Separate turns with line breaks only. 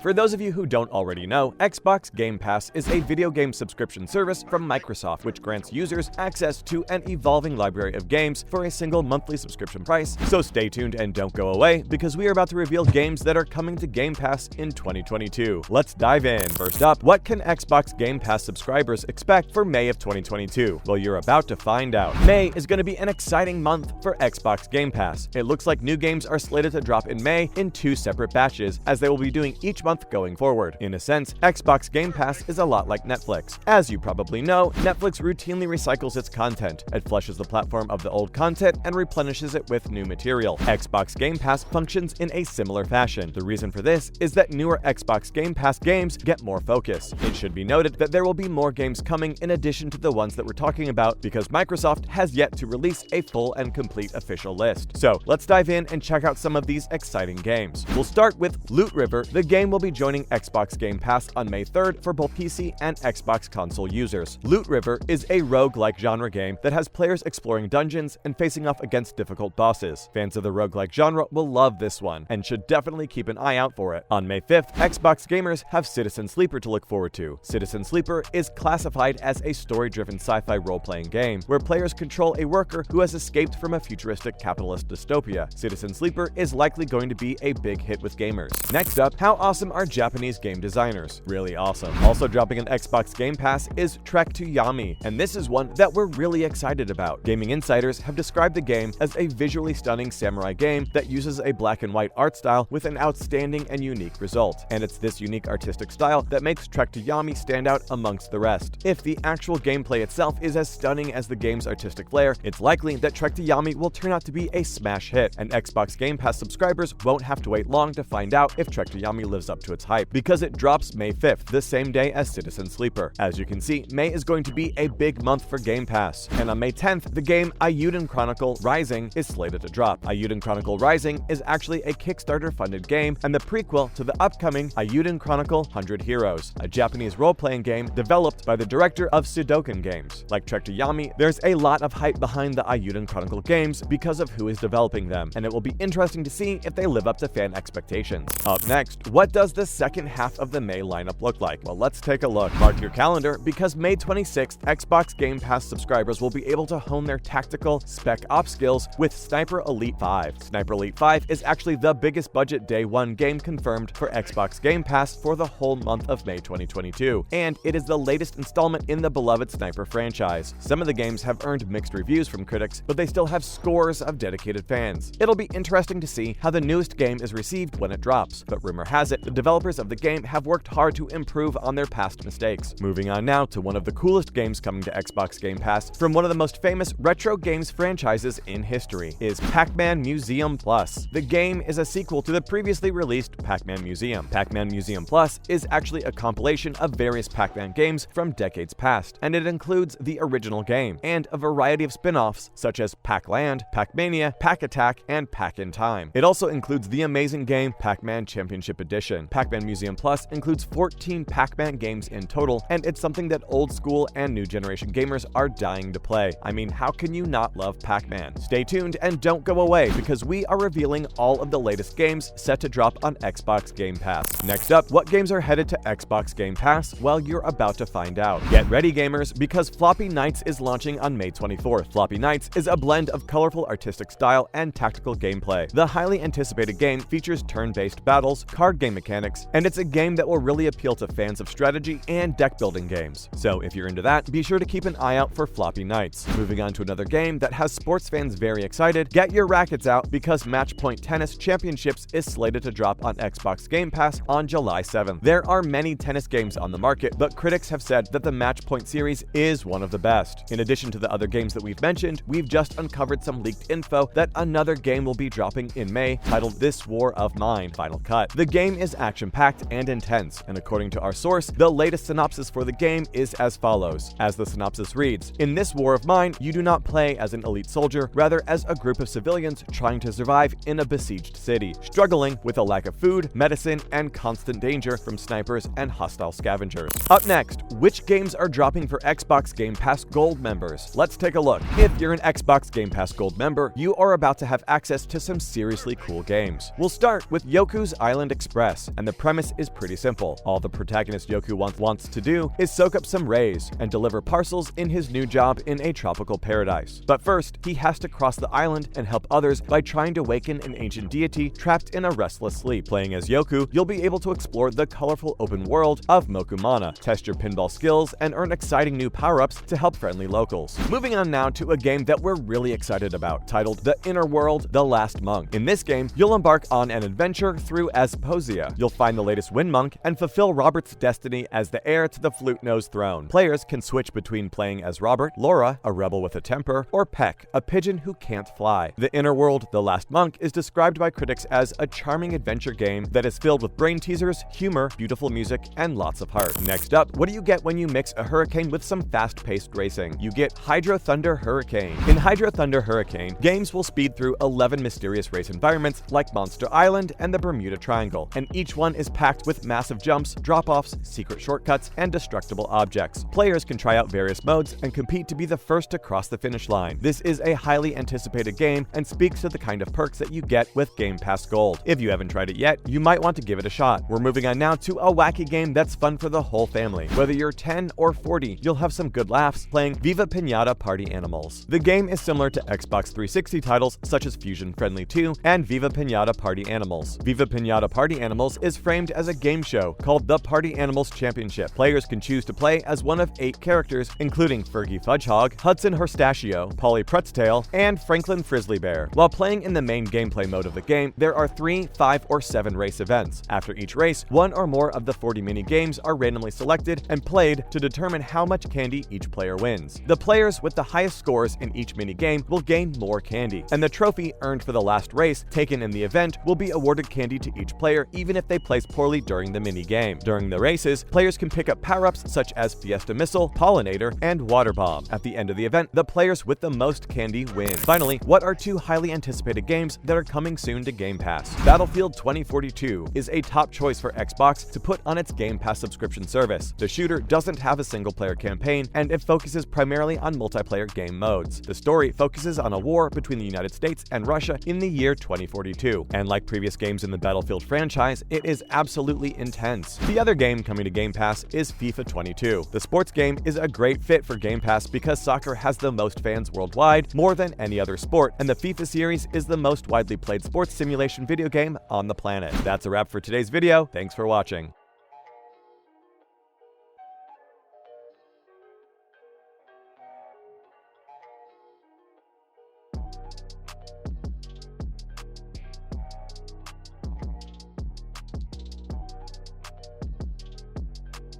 For those of you who don't already know, Xbox Game Pass is a video game subscription service from Microsoft which grants users access to an evolving library of games for a single monthly subscription price. So stay tuned and don't go away, because we are about to reveal games that are coming to Game Pass in 2022. Let's dive in. First up, what can Xbox Game Pass subscribers expect for May of 2022? Well, you're about to find out. May is going to be an exciting month for Xbox Game Pass. It looks like new games are slated to drop in May in 2 separate batches, as they will be doing each month going forward. In a sense, Xbox Game Pass is a lot like Netflix. As you probably know, Netflix routinely recycles its content. It flushes the platform of the old content and replenishes it with new material. Xbox Game Pass functions in a similar fashion. The reason for this is that newer Xbox Game Pass games get more focus. It should be noted that there will be more games coming in addition to the ones that we're talking about, because Microsoft has yet to release a full and complete official list. So let's dive in and check out some of these exciting games. We'll start with Loot River. The game will be joining Xbox Game Pass on May 3rd for both PC and Xbox console users. Loot River is a roguelike genre game that has players exploring dungeons and facing off against difficult bosses. Fans of the roguelike genre will love this one and should definitely keep an eye out for it. On May 5th, Xbox gamers have Citizen Sleeper to look forward to. Citizen Sleeper is classified as a story-driven sci-fi role-playing game where players control a worker who has escaped from a futuristic capitalist dystopia. Citizen Sleeper is likely going to be a big hit with gamers. Next up, how awesome are Japanese game designers? Really awesome. Also dropping on Xbox Game Pass is To Yomi, and this is one that we're really excited about. Gaming insiders have described the game as a visually stunning samurai game that uses a black and white art style with an outstanding and unique result. And it's this unique artistic style that makes To Yomi stand out amongst the rest. If the actual gameplay itself is as stunning as the game's artistic flair, it's likely that To Yomi will turn out to be a smash hit, and Xbox Game Pass subscribers won't have to wait long to find out if To Yomi lives up to its hype, because it drops May 5th, the same day as Citizen Sleeper. As you can see, May is going to be a big month for Game Pass, and on May 10th, the game Ayuden Chronicle Rising is slated to drop. Ayuden Chronicle Rising is actually a Kickstarter-funded game and the prequel to the upcoming Ayuden Chronicle 100 Heroes, a Japanese role-playing game developed by the director of Sudoku games. Like To Yomi, there's a lot of hype behind the Ayuden Chronicle games because of who is developing them, and it will be interesting to see if they live up to fan expectations. Up next, what does the second half of the May lineup look like? Well, let's take a look. Mark your calendar, because May 26th, Xbox Game Pass subscribers will be able to hone their tactical spec ops skills with Sniper Elite 5. Sniper Elite 5 is actually the biggest budget day one game confirmed for Xbox Game Pass for the whole month of May 2022, and it is the latest installment in the beloved Sniper franchise. Some of the games have earned mixed reviews from critics, but they still have scores of dedicated fans. It'll be interesting to see how the newest game is received when it drops, but rumor has it the developers of the game have worked hard to improve on their past mistakes. Moving on now to one of the coolest games coming to Xbox Game Pass from one of the most famous retro games franchises in history is Pac-Man Museum Plus. The game is a sequel to the previously released Pac-Man Museum. Pac-Man Museum Plus is actually a compilation of various Pac-Man games from decades past, and it includes the original game and a variety of spin-offs such as Pac-Land, Pac-Mania, Pac-Attack, and Pac-in-Time. It also includes the amazing game Pac-Man Championship Edition. Pac-Man Museum Plus includes 14 Pac-Man games in total, and it's something that old school and new generation gamers are dying to play. I mean, how can you not love Pac-Man? Stay tuned and don't go away, because we are revealing all of the latest games set to drop on Xbox Game Pass. Next up, what games are headed to Xbox Game Pass? Well, you're about to find out. Get ready, gamers, because Floppy Knights is launching on May 24th. Floppy Knights is a blend of colorful artistic style and tactical gameplay. The highly anticipated game features turn-based battles, card game mechanics, and it's a game that will really appeal to fans of strategy and deck-building games. So if you're into that, be sure to keep an eye out for Floppy Knights. Moving on to another game that has sports fans very excited, get your rackets out, because Matchpoint Tennis Championships is slated to drop on Xbox Game Pass on July 7th. There are many tennis games on the market, but critics have said that the Matchpoint series is one of the best. In addition to the other games that we've mentioned, we've just uncovered some leaked info that another game will be dropping in May titled This War of Mine Final Cut. The game is action-packed and intense, and according to our source, the latest synopsis for the game is as follows. As the synopsis reads, in this war of mine, you do not play as an elite soldier, rather as a group of civilians trying to survive in a besieged city, struggling with a lack of food, medicine, and constant danger from snipers and hostile scavengers. Up next, which games are dropping for Xbox Game Pass Gold members? Let's take a look. If you're an Xbox Game Pass Gold member, you are about to have access to some seriously cool games. We'll start with Yoku's Island Express. and the premise is pretty simple. All the protagonist Yoku wants to do is soak up some rays and deliver parcels in his new job in a tropical paradise. But first, he has to cross the island and help others by trying to awaken an ancient deity trapped in a restless sleep. Playing as Yoku, you'll be able to explore the colorful open world of Mokumana, test your pinball skills, and earn exciting new power-ups to help friendly locals. Moving on now to a game that we're really excited about, titled The Inner World: The Last Monk. In this game, you'll embark on an adventure through Asposia. You'll find the latest Wind Monk and fulfill Robert's destiny as the heir to the flute-nosed throne. Players can switch between playing as Robert, Laura, a rebel with a temper, or Peck, a pigeon who can't fly. The Inner World: The Last Monk is described by critics as a charming adventure game that is filled with brain teasers, humor, beautiful music, and lots of heart. Next up, what do you get when you mix a hurricane with some fast-paced racing? You get Hydro Thunder Hurricane. In Hydro Thunder Hurricane, games will speed through 11 mysterious race environments like Monster Island and the Bermuda Triangle, and each one is packed with massive jumps, drop-offs, secret shortcuts, and destructible objects. Players can try out various modes and compete to be the first to cross the finish line. This is a highly anticipated game and speaks to the kind of perks that you get with Game Pass Gold. If you haven't tried it yet, you might want to give it a shot. We're moving on now to a wacky game that's fun for the whole family. Whether you're 10 or 40, you'll have some good laughs playing Viva Pinata Party Animals. The game is similar to Xbox 360 titles such as Fusion Friendly 2 and Viva Pinata Party Animals. Viva Pinata Party Animals is framed as a game show called the Party Animals Championship. Players can choose to play as one of 8 characters, including Fergie Fudgehog, Hudson Horstachio, Polly Prutztail, and Franklin Frizzly Bear. While playing in the main gameplay mode of the game, there are 3, 5, or 7 race events. After each race, one or more of the 40 mini-games are randomly selected and played to determine how much candy each player wins. The players with the highest scores in each mini-game will gain more candy, and the trophy earned for the last race taken in the event will be awarded candy to each player even if they place poorly during the mini-game. During the races, players can pick up power-ups such as Fiesta Missile, Pollinator, and Water Bomb. At the end of the event, the players with the most candy win. Finally, what are 2 highly anticipated games that are coming soon to Game Pass? Battlefield 2042 is a top choice for Xbox to put on its Game Pass subscription service. The shooter doesn't have a single-player campaign, and it focuses primarily on multiplayer game modes. The story focuses on a war between the United States and Russia in the year 2042, and like previous games in the Battlefield franchise, it is absolutely intense. The other game coming to Game Pass is FIFA 22. The sports game is a great fit for Game Pass because soccer has the most fans worldwide, more than any other sport, and the FIFA series is the most widely played sports simulation video game on the planet. That's a wrap for today's video. Thanks for watching.